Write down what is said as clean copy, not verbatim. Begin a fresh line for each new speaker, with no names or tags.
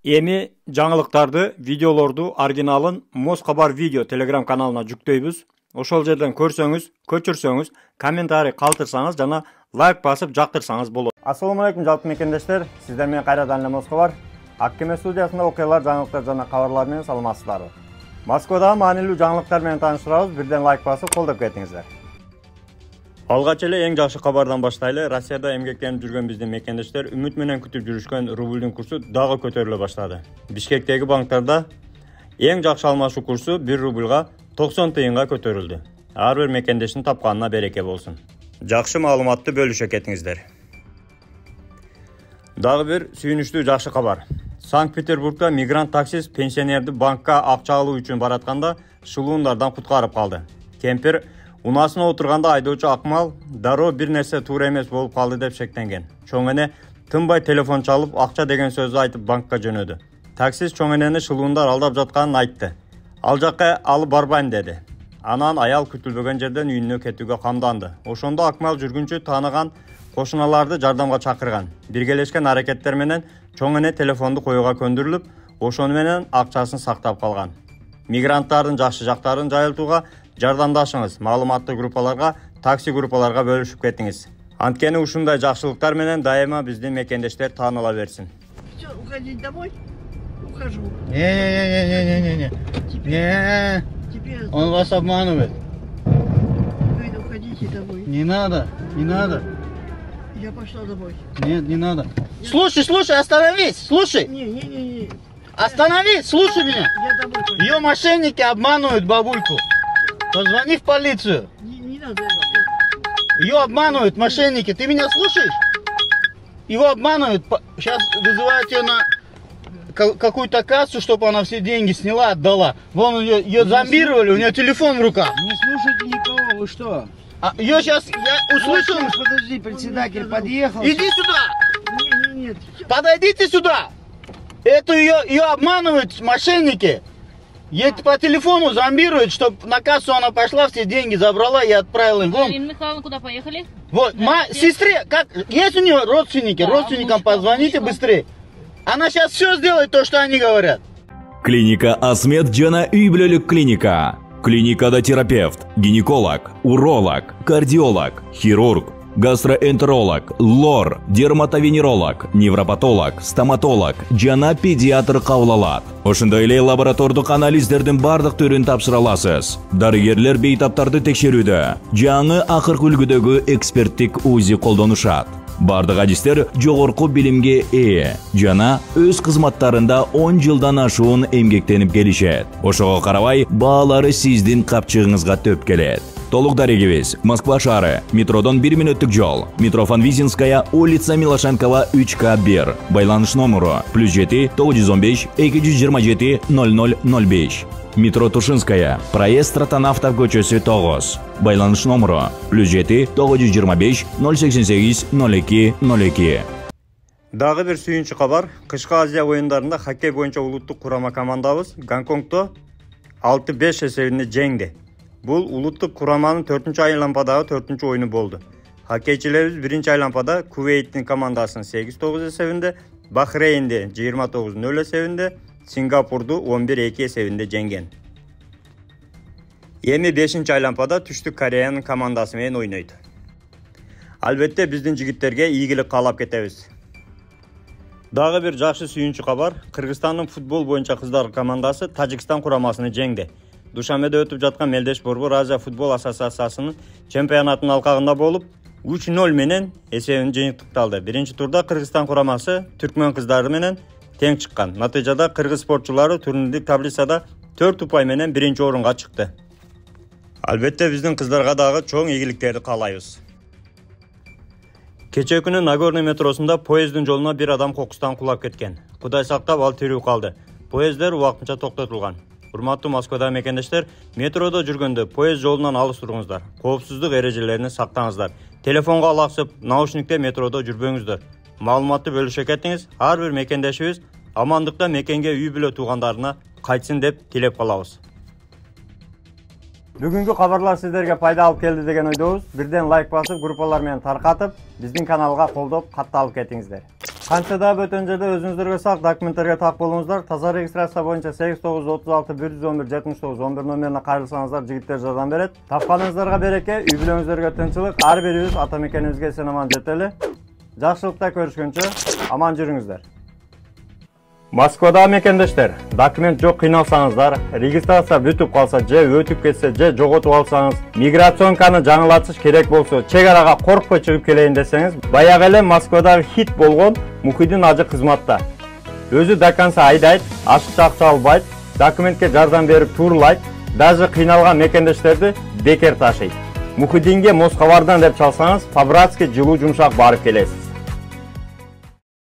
Эми жаңылыктарды, видеолорду оригиналын Москабар видео телеграм каналына жүктөйбүз. Ошол жерден көрсөңүз, көчүрсөңүз, комментарий калтырсаңыз жана лайк басып жактырсаңыз болот. Ассаламу алейкум жалпы мекендештер. Сиздер менен кайрадан эле Москабар. Аккеме студиясында окуялар, жаңылыктар жана кабарлар менен саламатсыздарбы. Москвадагы маанилүү жаңылыктар менен тааныштырабыз. Бирден лайк басып колдоп кетиңиздер. Алгач эле эң жакшы кабардан баштайлы. Россияда эмгектенип жүргөн биздин мекендештер үмүт менен күтүп жүрүшкөн рублдун курсу дагы көтөрүлө баштады. Бишкектеги банктарда эң жакшы алмашуу курсу 1 рублга 90 тыйынга көтөрүлдү. Ар бир мекендештин тапканына береке болсун. Жакшы маалыматты бөлүшө кетиңиздер. Дагы бир сүйүнүчтүү жакшы кабар. Санкт-Петербургда мигрант таксист пенсионерди банкка акча алуу үчүн баратканда шылуундардан куткарып калды. Кемпир унасына отурганда айдоочу Акмал дароо бир нерсе туура эмес болуп калды деп шектенген. Чоң эне тынбай телефон чалып, акча деген сөздү айтып банкка жөнөдү. Таксист чоң энени шылуундар алдап жатканын айтты. Ал жакка алып барбайм деди. Анан аял күтүлбөгөн жерден үйүнө кетүүгө камданды. Ошондо Акмал жүргүнчү тааныган кошуналарды жардамга чакырган. Биргелешкен аракеттер менен чоң эне телефонду коюуга көндүрүлүп, ошону менен акчасын сактап калган. Мигранттардын жакшы жактарын жайылтууга жардамдашыңыз, маалыматтуу группаларга, такси группаларга бөлүшүп кетиңиз. Анткени ушундай жакшылыктар менен дайыма биздин мекендештер тааныла берсин.
Всё, уходить домой? Ухожу.
Не.
Теперь
Он вас обманывает.
говорит, уходите домой.
Не надо.
Я пошла домой.
Нет, не надо. Слушай, остановись, слушай.
Не.
Остановись, слушай меня.
Я домой пойду.
Ее мошенники обманывают бабульку. Позвони в полицию.
Не надо.
Ее обманывают мошенники. Ты меня слушаешь? Его обманывают. Сейчас вызывают ее на какую-то кассу, чтобы она все деньги сняла, отдала. Вон ее зомбировали, у нее телефон в руках.
Не слушайте никого, вы что?
Ее сейчас я услышал.
Подожди, председатель подъехал.
Иди сюда.
Нет.
Подойдите сюда. Эту ее обманывают мошенники. Ей по телефону зомбируют, чтобы на кассу она пошла, все деньги забрала и отправила им.
Ирина Михайловна, куда поехали?
Вот, сестре, как, есть у нее родственники?
Да,
Родственникам позвоните быстрее. Она сейчас все сделает то, что они говорят.
Клиника Асмет жана үй бүлөлүк клиника. Клиникада терапевт, гинеколог, уролог, кардиолог, хирург, гастроэнтеролог, лор, дерматовенеролог, невропатолог, стоматолог жана педиатр кабыл алат. Ошондой эле лаборатордук анализдердин бардык түрүн тапшыра аласыз. Дарыгерлер бейтаптарды текшерүүдө, жаңы акыркы үлгүдөгү эксперттик УЗИ колдонушат. Бардык адистер жогорку билимге ээ жана өз кызматтарында 10 жылдан ашуун эмгектенип келишет. Ошого карабай, баалары сиздин капчыгыңызга төп келет. Толук дарегибиз Москва шаары, метродон 1 мүнөттүк жол, метро Фанвизинская, улица Милошенкова 3К1. Байланыш номеру +7 915 227 0005. Метро Тушинская, проезд Стратонавтов көчөсү 9. Байланыш номеру +7 925 088 0202.
Дагы бир сүйүнчү кабар. Кышкы Азия оюндарында хоккей боюнча улуттук курама командабыз Гонконгдо 6-5 эсебинде жеңди. Бул улуттук кураманын 4-чү айлампадагы 4-чү оюну болду. Хоккейчилерибиз 1-чи айлампада Кувейттин командасын 8-9 эсебинде, Бахрейнди 29-0 эсебинде, Сингапурду 11-2 эсебинде жеңген. Эми 5-чи айлампада Түштүк Кореянын командасы менен ойнойт. Албетте биздин жигиттерге ийгилик каалап кетебиз. Дагы бир жакшы сүйүнчү кабар. Кыргызстандын футбол боюнча кыздар командасы Тажикстан курамасын жеңди. Душанбеде өтүп жаткан Мелдеш Борбор Азия футбол ассоциациясынын чемпионатынын алкагында болуп, 3-0 менен эсебин жыйынтыкталды. Биринчи турда Кыргызстан курамасы түркмөн кыздары менен тең чыккан. Натыйжада кыргыз спортчулары турнирлик таблицада 4 упай менен биринчи орунга чыкты. Албетте биздин кыздарга дагы чоң ийгиликтерди каалайбыз. Кече күнү Нагорный метросунда поезддин жолуна бир адам кокустан кулап кеткен. Кудай сактап, ал тирүү калды. Поезддер убактынча токтотулган. Урматтуу Москвада мекендештер, метродо жүргөндө поезд жолунан алыс туруңуздар. Коопсуздук эрежелерин сактаңыздар. Телефонго алаксып, наушникте метродо жүрбөңүздөр. Маалыматты бөлүшө кетиңиз. Ар бир мекендешибиз амандыкта мекенге үй бүлө туугандарына кайтсын деп тилеп калабыз. Бүгүнкү кабарлар сиздерге пайда алып келди деген ойдобуз. Бирден лайк басып, группалар менен таркатып, биздин каналга колдоп, катталып кетиңиздер. Канча да бөтөн жерде өзүңүздөргө сак документтерге так болуңуздар. Таза регистрация боюнча 8936 111 79 11 номерине кайрылсаңыздар, жигиттер жардам берет. Тапканыңыздарга береке, үй бүлөңүздөргө тынчылык. Ар бирибиз ата мекенибизге эсен аман жетели. Жакшылыкта көрүшкөнчө аман жүрүңүздөр. Москвада мекендештер, документ жок кыйналсаңыздар, регистрация бүтүп калса же өтүп кетсе же жоготуп алсаңыз, миграционканы жаңылатыш керек болсо, чек арага коркпой чыгып келейин десеңиз, баягы эле Москвадагы хит болгон Мухиддин ажы кызматта. Өзү до конца айдайт, ашыкча акча албайт, документке жардам берип турлайт, даже кыйналган мекендештерди бекер ташыйт. Мухиддинге Москвадан деп чалсаңыз, по-братски жылуу жумшак барып келесиз.